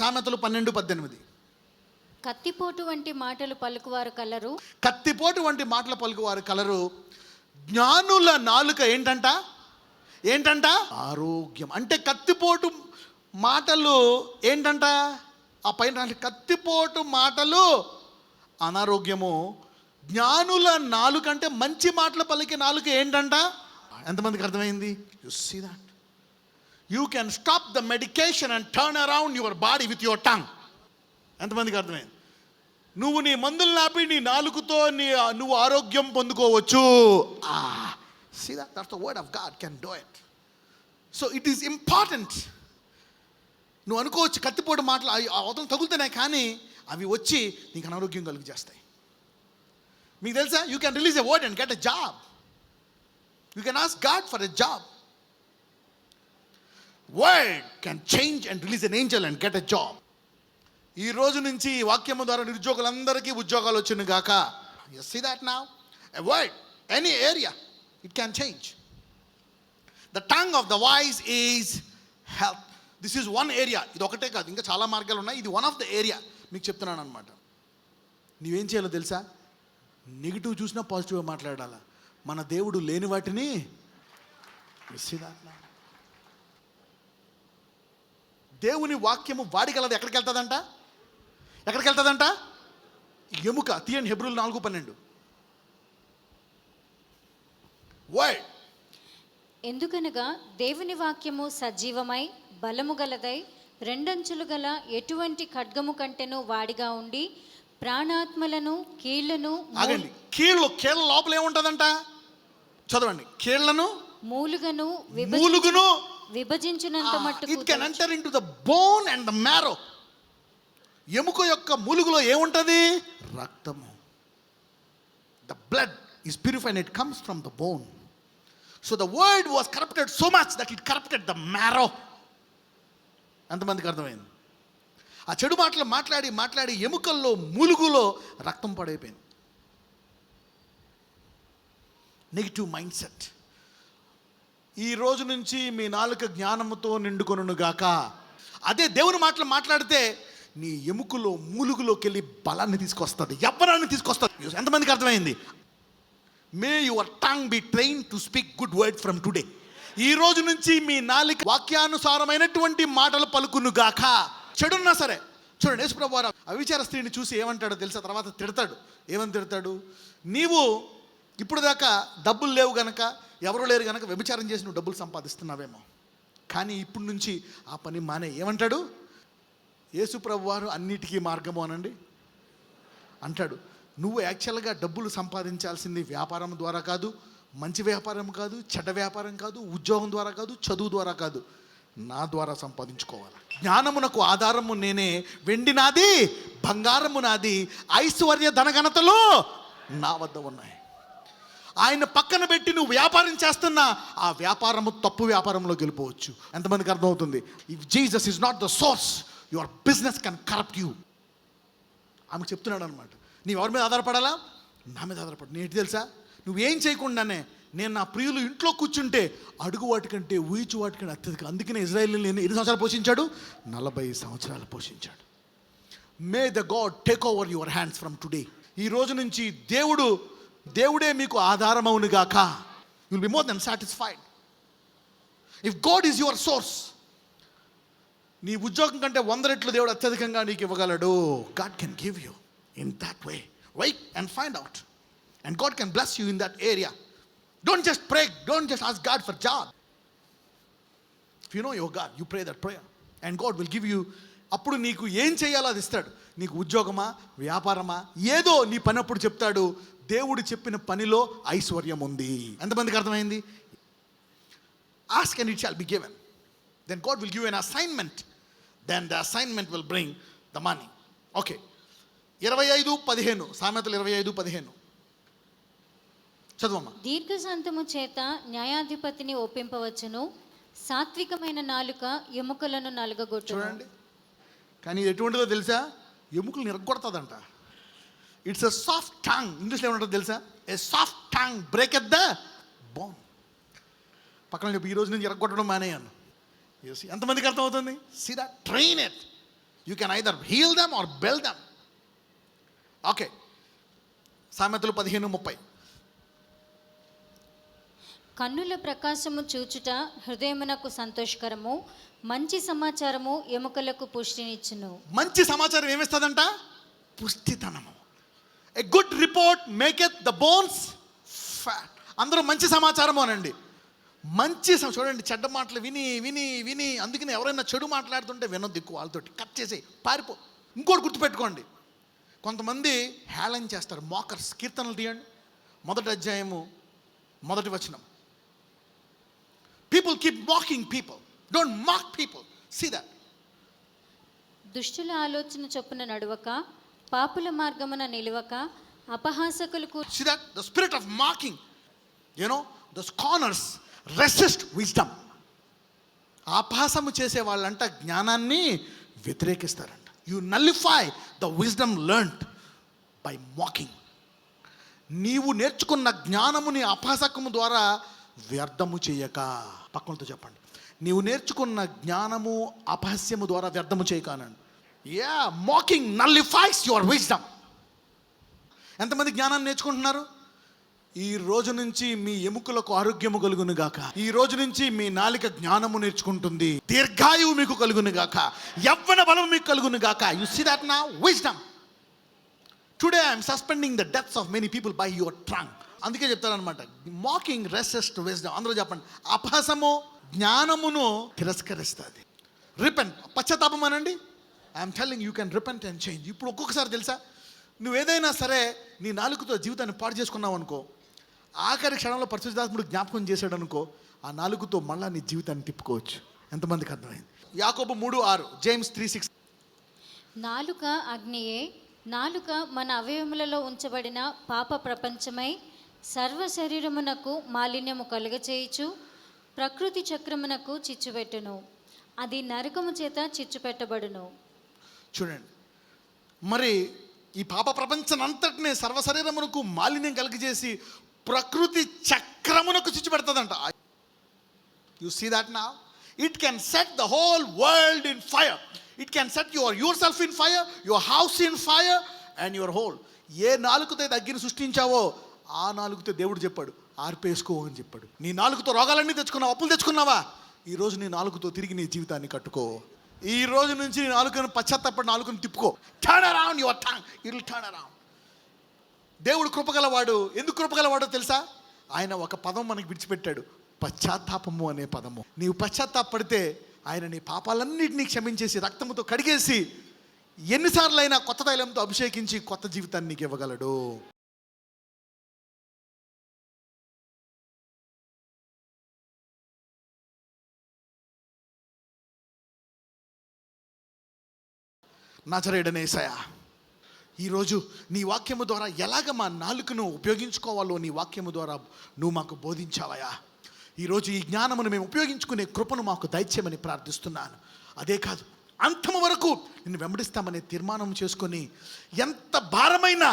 సామెతలు 12:18. కత్తిపోటు వంటి మాటలు పలుకువారు కలరు. కత్తిపోటు వంటి మాటలు పలుకువారు కలరు. జ్ఞానుల నాలుక ఏంటంట ఆరోగ్యం. అంటే కత్తిపోటు మాటలు ఏంటంట, ఆ పైన కత్తిపోటు మాటలు అనారోగ్యము. జ్ఞానుల నాలుక అంటే మంచి మాటలు పలికే నాలుక ఏంటంట. ఎంతమందికి అర్థమైంది? You see that you can stop the medication and turn around your body with your tongue. ఎంతమందికి అర్థమైంది? నువ్వు నీ మందులు నాపి నీ నాలుకతో నువ్వు ఆరోగ్యం పొందుకోవచ్చు. See that? That's the word of God can do it. So it is important. నువ్వు అనుకోవచ్చు కత్తిపోటు మాటలు అవతల తగులుతున్నాయి, కానీ అవి వచ్చి నీకు అనారోగ్యం కలుగు చేస్తాయి. మీకు తెలుసా, you can release a word and get a job. You can ask God for a job. Word can change and release N Angel and get a job. ఈ రోజు నుంచి ఈ వాక్యము ద్వారా నిరుద్యోగులందరికీ ఉద్యోగాలు వచ్చిన గాక. You see that now? A word, any area, it can change. The tongue of the voice is health. This is one area. ఇది ఒకటే కాదు, ఇంకా చాలా మార్గాలు ఉన్నాయి. ఇది వన్ ఆఫ్ ద ఏరియా మీకు చెప్తున్నాను అనమాట. నీవేం చేయాలో తెలుసా? నెగిటివ్ చూసినా పాజిటివ్గా మాట్లాడాలా. మన దేవుడు లేని వాటిని దేవుని వాక్యము వాడిగలదు. ఎక్కడికి వెళ్తుందంట? ఎముక. తీయండి హెబ్రీయులు 4:12. వర్డ్. ఎందుకనగా దేవుని వాక్యము సజీవమై బలము గలదై రెండంచులు గల ఎటువంటి ఖడ్గము కంటెను వాడిగా ఉండి ప్రాణాత్మలను కీళ్లను. ఆగండి. కీళ్ళ లోపల ఏముంటుందంట? చదవండి. కీళ్లను మూలుగును విభజించినంత మట్టుకు. It can enter into the bone and the marrow. ఎముక యొక్క మూలుగులో ఏముంటుంది? రక్తము. The blood is purified, it comes from the bone. So the word was corrupted so much that it corrupted the marrow. ఎంతమందికి అర్థమైంది? ఆ చెడు మాటలు మాట్లాడి ఎముకల్లో మూలుగులో రక్తం పడైపోయింది. Negative mind set. ఈ రోజు నుంచి మీ నాలుక జ్ఞానముతో నిండుకొనుగాక. అదే దేవుని మాటలు మాట్లాడితే నీ ఎముకలో మూలుగులోకి వెళ్ళి బలాన్ని తీసుకొస్తుంది, యవ్వనాన్ని తీసుకొస్తుంది. ఎంతమందికి అర్థమైంది? May your tongue be train to speak good words from today. ఈ రోజు నుంచి మీ నాలుక వాక్యానుసారమైనటువంటి మాటలు పలుకునుగాక. చెడున్నా సరే. చూడండి, యేసుప్రభువు వారు అవిచార స్త్రీని చూసి ఏమంటాడో తెలుసా? తర్వాత తిడతాడు. ఏమని తిడతాడు? నీవు ఇప్పుడు దాకా డబ్బులు లేవు గనక, ఎవరు లేరు గనక వ్యభిచారం చేసి నువ్వు డబ్బులు సంపాదిస్తున్నావేమో, కానీ ఇప్పుడు నుంచి ఆ పని మానే. ఏమంటాడు? యేసుప్రభువు వారు అన్నిటికీ మార్గము అనండి అంటాడు. నువ్వు యాక్చువల్గా డబ్బులు సంపాదించాల్సింది వ్యాపారం ద్వారా కాదు, మంచి వ్యాపారం కాదు, చెడ్డ వ్యాపారం కాదు, ఉద్యోగం ద్వారా కాదు, చదువు ద్వారా కాదు, నా ద్వారా సంపాదించుకోవాలి. జ్ఞానమునకు ఆధారము నేనే, వెండి నాది, బంగారము నాది, ఐశ్వర్య ధనఘనతలు నా వద్ద ఉన్నాయి. ఆయన పక్కన పెట్టి నువ్వు వ్యాపారం చేస్తున్నా ఆ వ్యాపారము తప్పు వ్యాపారంలో గెలిపోవచ్చు. ఎంతమందికి అర్థమవుతుంది? If Jesus is not the source, your business can corrupt you. ఆమెకు చెప్తున్నాడు అనమాట. నీవు ఎవరి మీద ఆధారపడాలా? నా మీద ఆధారపడు. నేను ఏంటి తెలుసా? నువ్వేం చేయకుండానే నేను నా ప్రియులు ఇంట్లో కూర్చుంటే అడుగు వాటికంటే ఊయిచు వాటికంటే అత్యధిక. అందుకనే ఇజ్రాయేల్ని నేను ఎన్ని సంవత్సరాలు పోషించాడు? 40 సంవత్సరాలు పోషించాడు. May the God take over your hands from today. ఈ రోజు నుంచి దేవుడే మీకు ఆధారమవునుగాక. You'll be more then satisfied. If God is your source, నీ ఉద్యోగం కంటే 100 రెట్లు దేవుడు అత్యధికంగా నీకు ఇవ్వగలడు. God can give you in that way. Wait and find out, and God can bless you in that area. Don't just pray, don't just ask God for job. If you know your God, you pray that prayer and God will give you. అప్పుడు నీకు ఏం చేయాలో అది ఇస్తాడు. నీకు ఉద్యోగమా, వ్యాపారమా, ఏదో నీ పని అప్పుడు చెప్తాడు. దేవుడు చెప్పిన పనిలో ఐశ్వర్యం ఉంది. ఎంతమందికి అర్థమైంది? Ask and it shall be given. Then God will give you an assignment. Then the assignment will bring the money. Okay. 25:15 సామెతలు 25:15 చదువమ్మా. దీర్ఘశాంతము చేత న్యాయాధిపతిని ఒప్పింపవచ్చును, సాత్వికమైన నాలుక ఎముకలను నలగగొట్టు. చూడండి, కానీ ఇది ఎటువంటిదో తెలుసా? ఎముకలు నిరగొడతాదంట. It's a soft tongue. ఇంగ్లీష్లో ఏమంటారో తెలుసా? A soft tongue breaketh the bone. పక్కన చెప్పి ఈ రోజు నుంచి ఎరగొట్టడం మానేయాను. ఎంతమందికి అర్థమవుతుంది? See that? Train it. You can either heal them or bell them. Okay, సామెతలు 15:30. కన్నుల ప్రకాశము చూచుట హృదయమునకు సంతోషకరము, మంచి సమాచారము ఎముకలకు పుష్టినిచ్చును. మంచి సమాచారం ఏమిస్తుందంట? పుష్టితనము. A good report maketh the bones fat. అందరూ మంచి సమాచారము అనండి. చూడండి, చెడ్డ మాటలు విని విని విని, అందుకని ఎవరైనా చెడు మాట్లాడుతుంటే వినొద్దు ఎక్కువ, వాళ్ళతోటి కట్ చేసి పారిపో. ఇంకోటి గుర్తుపెట్టుకోండి, కొంతమంది హేళన చేస్తారు, మోకర్స్. కీర్తనలు తీయండి, 1వ అధ్యాయము 1వ వచనం. People keep mocking people. Don't mock people. See that. దుష్టుల ఆలోచన చొప్పున నడువక, పాపుల మార్గమున నిలువక, అపహాసకులకు. See that? The spirit of mocking. You know, the scorners resist wisdom. అపహాసము చేసే వాళ్ళంట జ్ఞానాన్ని వ్యతిరేకిస్తారంట. You nullify the wisdom learned by mocking. నీవు నేర్చుకున్న జ్ఞానముని అపహాసకము ద్వారా వ్యర్థము చేయక. పక్కనతో చెప్పండి, నీవు నేర్చుకున్న జ్ఞానము అపహాస్యము ద్వారా వ్యర్థము చేయక అనండి. Mocking nullifies your wisdom. ఎంతమంది జ్ఞానాన్ని నేర్చుకుంటున్నారు? ఈ రోజు నుంచి మీ ఎముకలకు ఆరోగ్యము కలుగును గాక. ఈ రోజు నుంచి మీ నాలిక జ్ఞానము నేర్చుకుంటుంది. దీర్ఘాయువు మీకు కలుగును గాక. యవ్వన బలము మీకు కలుగును గాక. You see that now? Wisdom. Today I'm suspending the deaths of many people by your tongue. అందుకే చెప్తారనమాట, మాకింగ్ రెసిస్ట్ విజ్డమ్. అందరూ చెప్పండి, అపహాసము జ్ఞానమును తిరస్కరిస్తుంది. రిపెంట్, పశ్చాత్తాపం అనండి. I'm telling you can repent and change. ఇప్పుడు ఒక్కొక్కసారి తెలుసా, నువ్వు ఏదైనా సరే నీ నాలుకతో జీవితాన్ని పాడు చేసుకున్నావు అనుకో, ఆఖరి క్షణంలో పరిశుద్ధాత్ముడు జ్ఞాపకం చేశాడు అనుకో, ఆ నాలుగుతో మళ్ళా నీ జీవితాన్ని తిప్పుకోవచ్చు. ఎంతమందికి అర్థమైంది? యాకోబు 3:6, జేమ్స్ 3:6. నాలుక అగ్నియే, నాలుక మన అవయవములలో ఉంచబడిన పాప ప్రపంచమై సర్వ శరీరమునకు మాలిన్యము కలుగచేయుచు ప్రకృతి చక్రమునకు చిచ్చుపెట్టును. అది నరకము చేత చిచ్చుపెట్టబడును. చూడండి, మరి ఈ పాప ప్రపంచం అంతటినే సర్వశరీరమునకు మాలిన్యం కలిగజేసి ప్రకృతి చక్రమునకు చిచ్చు పెడుతుందంట. You see that now? It can set the whole world in fire. It can set yourself in fire, your house in fire and your whole. ఏ నాలుగుతో అగ్గిని సృష్టించావో ఆ నాలుగుతో దేవుడు చెప్పాడు ఆర్పేసుకో అని చెప్పాడు. నీ నాలుగుతో రోగాలన్నీ తెచ్చుకున్నావా? అప్పులు తెచ్చుకున్నావా? ఈరోజు నీ నాలుగుతో తిరిగి నీ జీవితాన్ని కట్టుకో. ఈ రోజు నుంచి నీ నాలుకను పశ్చాత్తాపడి నాలుకను తిప్పుకో. Turn around your tongue, it will turn around. దేవుడు కృపగలవాడు. ఎందుకు కృపగలవాడో తెలుసా? ఆయన ఒక పదం మనకి విడిచిపెట్టాడు, పశ్చాత్తాపము అనే పదము. నీవు పశ్చాత్తాపడితే ఆయన నీ పాపాలన్నింటినీ క్షమించేసి రక్తముతో కడిగేసి ఎన్నిసార్లు అయినా కొత్త తైలంతో అభిషేకించి కొత్త జీవితాన్ని నీకు ఇవ్వగలడు. నజరేయుడైన యేసయ్యా, ఈరోజు నీ వాక్యము ద్వారా ఎలాగ మా నాలుకను ఉపయోగించుకోవాలో నీ వాక్యము ద్వారా నువ్వు మాకు బోధించావయ్యా. ఈరోజు ఈ జ్ఞానమును మేము ఉపయోగించుకునే కృపను మాకు దయచేయమని ప్రార్థిస్తున్నాను. అదే కాదు, అంతము వరకు నిన్ను వెంబడిస్తామనే తీర్మానం చేసుకొని ఎంత భారమైనా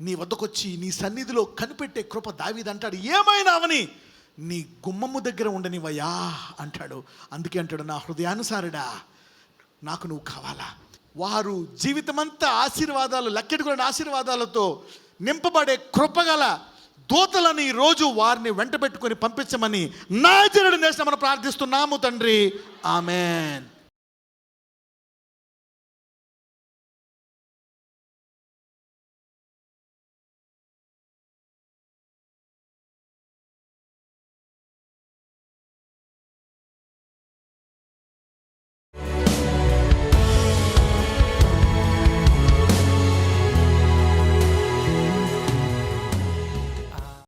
నీ వద్దకొచ్చి నీ సన్నిధిలో కనిపెట్టే కృప దావీదు అంటాడు. ఏమైనా అవని నీ గుమ్మము దగ్గర ఉండనివయ్యా అంటాడు. అందుకే అంటాడు, నా హృదయానుసారుడా నాకు నువ్వు కావాలా. వారు జీవితమంతా ఆశీర్వాదాలు, లెక్కెట్టుకునే ఆశీర్వాదాలతో నింపబడే కృపగల దూతలని రోజు వారిని వెంట పెట్టుకొని పంపించమని నాజరేయుడు నేస్తమని ప్రార్థిస్తున్నాము తండ్రి. ఆమెన్.